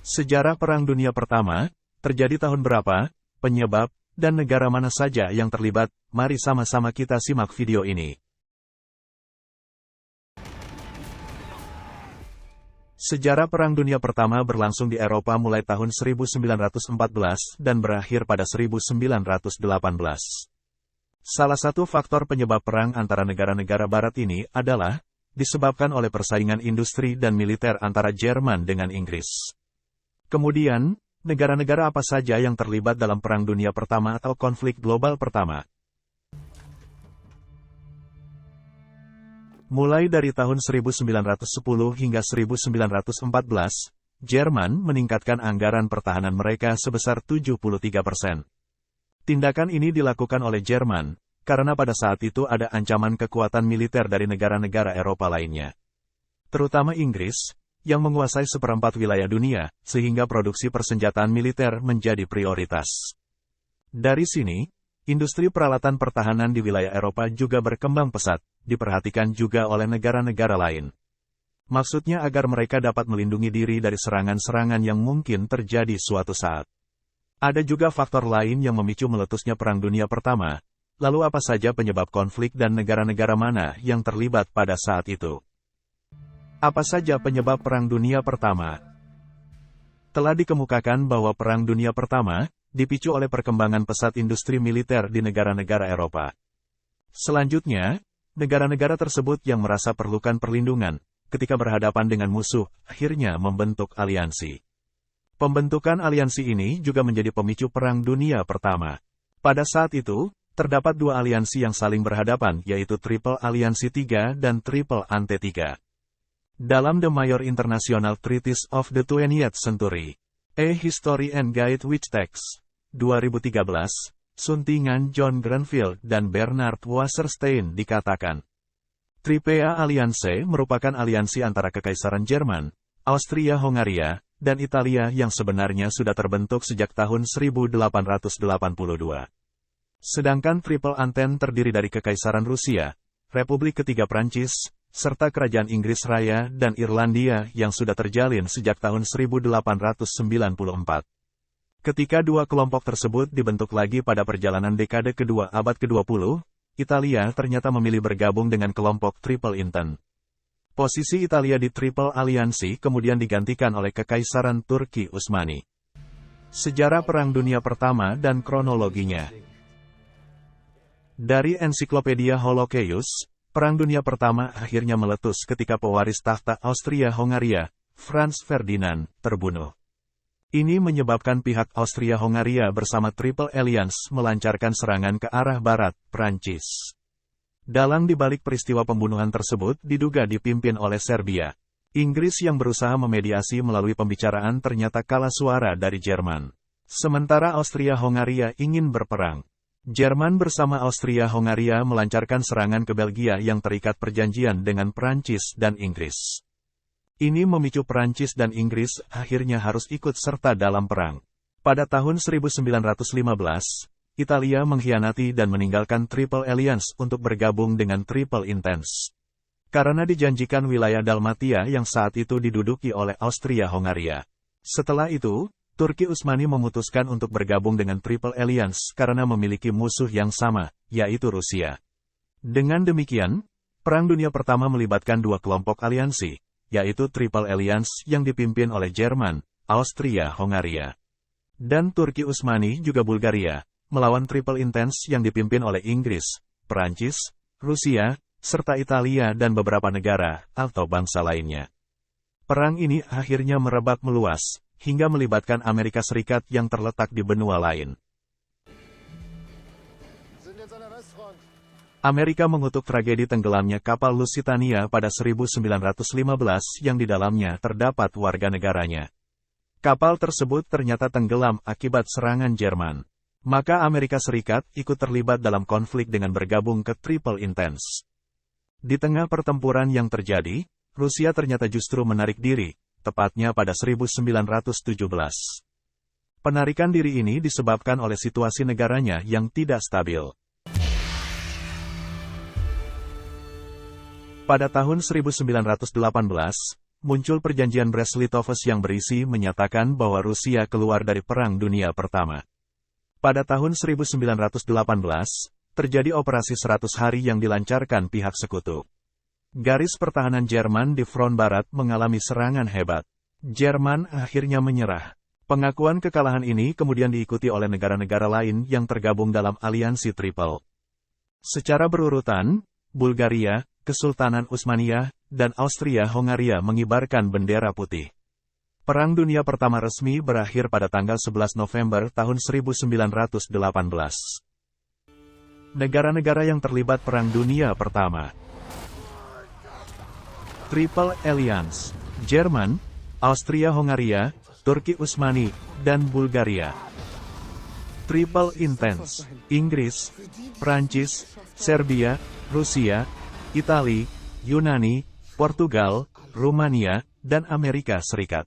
Sejarah Perang Dunia Pertama, terjadi tahun berapa, penyebab, dan negara mana saja yang terlibat? Mari sama-sama kita simak video ini. Sejarah Perang Dunia Pertama berlangsung di Eropa mulai tahun 1914 dan berakhir pada 1918. Salah satu faktor penyebab perang antara negara-negara barat ini adalah disebabkan oleh persaingan industri dan militer antara Jerman dengan Inggris. Kemudian, negara-negara apa saja yang terlibat dalam Perang Dunia Pertama atau konflik global pertama? Mulai dari tahun 1910 hingga 1914, Jerman meningkatkan anggaran pertahanan mereka sebesar 73%. Tindakan ini dilakukan oleh Jerman, karena pada saat itu ada ancaman kekuatan militer dari negara-negara Eropa lainnya. Terutama Inggris, yang menguasai seperempat wilayah dunia, sehingga produksi persenjataan militer menjadi prioritas. Dari sini, industri peralatan pertahanan di wilayah Eropa juga berkembang pesat, diperhatikan juga oleh negara-negara lain. Maksudnya agar mereka dapat melindungi diri dari serangan-serangan yang mungkin terjadi suatu saat. Ada juga faktor lain yang memicu meletusnya Perang Dunia Pertama. Lalu apa saja penyebab konflik dan negara-negara mana yang terlibat pada saat itu? Apa saja penyebab Perang Dunia Pertama? Telah dikemukakan bahwa Perang Dunia Pertama dipicu oleh perkembangan pesat industri militer di negara-negara Eropa. Selanjutnya, negara-negara tersebut yang merasa perlukan perlindungan ketika berhadapan dengan musuh, akhirnya membentuk aliansi. Pembentukan aliansi ini juga menjadi pemicu Perang Dunia Pertama. Pada saat itu, terdapat dua aliansi yang saling berhadapan, yaitu Triple Aliansi III dan Triple Ante III. Dalam The Major International Treaties of the 20th Century, A History and Guide with Text, 2013, suntingan John Grenfell dan Bernard Wasserstein dikatakan, Triple Alliance merupakan aliansi antara Kekaisaran Jerman, Austria-Hongaria, dan Italia yang sebenarnya sudah terbentuk sejak tahun 1882. Sedangkan Triple Entente terdiri dari Kekaisaran Rusia, Republik Ketiga Prancis, serta Kerajaan Inggris Raya dan Irlandia yang sudah terjalin sejak tahun 1894. Ketika dua kelompok tersebut dibentuk lagi pada perjalanan dekade kedua abad ke-20, Italia ternyata memilih bergabung dengan kelompok Triple Entente. Posisi Italia di Triple Aliansi kemudian digantikan oleh Kekaisaran Turki Utsmani. Sejarah Perang Dunia Pertama dan kronologinya. Dari ensiklopedia Holocaust, Perang Dunia Pertama akhirnya meletus ketika pewaris tahta Austria-Hongaria, Franz Ferdinand, terbunuh. Ini menyebabkan pihak Austria-Hongaria bersama Triple Alliance melancarkan serangan ke arah barat, Prancis. Dalang dibalik peristiwa pembunuhan tersebut diduga dipimpin oleh Serbia. Inggris yang berusaha memediasi melalui pembicaraan ternyata kalah suara dari Jerman. Sementara Austria-Hongaria ingin berperang. Jerman bersama Austria-Hongaria melancarkan serangan ke Belgia yang terikat perjanjian dengan Prancis dan Inggris. Ini memicu Prancis dan Inggris akhirnya harus ikut serta dalam perang. Pada tahun 1915, Italia mengkhianati dan meninggalkan Triple Alliance untuk bergabung dengan Triple Entente. Karena dijanjikan wilayah Dalmatia yang saat itu diduduki oleh Austria-Hongaria. Setelah itu, Turki Utsmani memutuskan untuk bergabung dengan Triple Alliance karena memiliki musuh yang sama, yaitu Rusia. Dengan demikian, Perang Dunia Pertama melibatkan dua kelompok aliansi, yaitu Triple Alliance yang dipimpin oleh Jerman, Austria-Hongaria, dan Turki Utsmani juga Bulgaria, melawan Triple Entente yang dipimpin oleh Inggris, Prancis, Rusia, serta Italia dan beberapa negara atau bangsa lainnya. Perang ini akhirnya merebak meluas, hingga melibatkan Amerika Serikat yang terletak di benua lain. Amerika mengutuk tragedi tenggelamnya kapal Lusitania pada 1915 yang di dalamnya terdapat warga negaranya. Kapal tersebut ternyata tenggelam akibat serangan Jerman. Maka Amerika Serikat ikut terlibat dalam konflik dengan bergabung ke Triple Entente. Di tengah pertempuran yang terjadi, Rusia ternyata justru menarik diri, tepatnya pada 1917. Penarikan diri ini disebabkan oleh situasi negaranya yang tidak stabil. Pada tahun 1918, muncul perjanjian Brest-Litovsk yang berisi menyatakan bahwa Rusia keluar dari Perang Dunia Pertama. Pada tahun 1918, terjadi operasi 100 hari yang dilancarkan pihak sekutu. Garis pertahanan Jerman di front barat mengalami serangan hebat. Jerman akhirnya menyerah. Pengakuan kekalahan ini kemudian diikuti oleh negara-negara lain yang tergabung dalam aliansi Triple. Secara berurutan, Bulgaria, Kesultanan Utsmaniyah, dan Austria-Hongaria mengibarkan bendera putih. Perang Dunia Pertama resmi berakhir pada tanggal 11 November tahun 1918. Negara-negara yang terlibat Perang Dunia Pertama. Triple Alliance, Jerman, Austria-Hongaria, Turki Utsmani, dan Bulgaria. Triple Entente, Inggris, Prancis, Serbia, Rusia, Italia, Yunani, Portugal, Rumania, dan Amerika Serikat.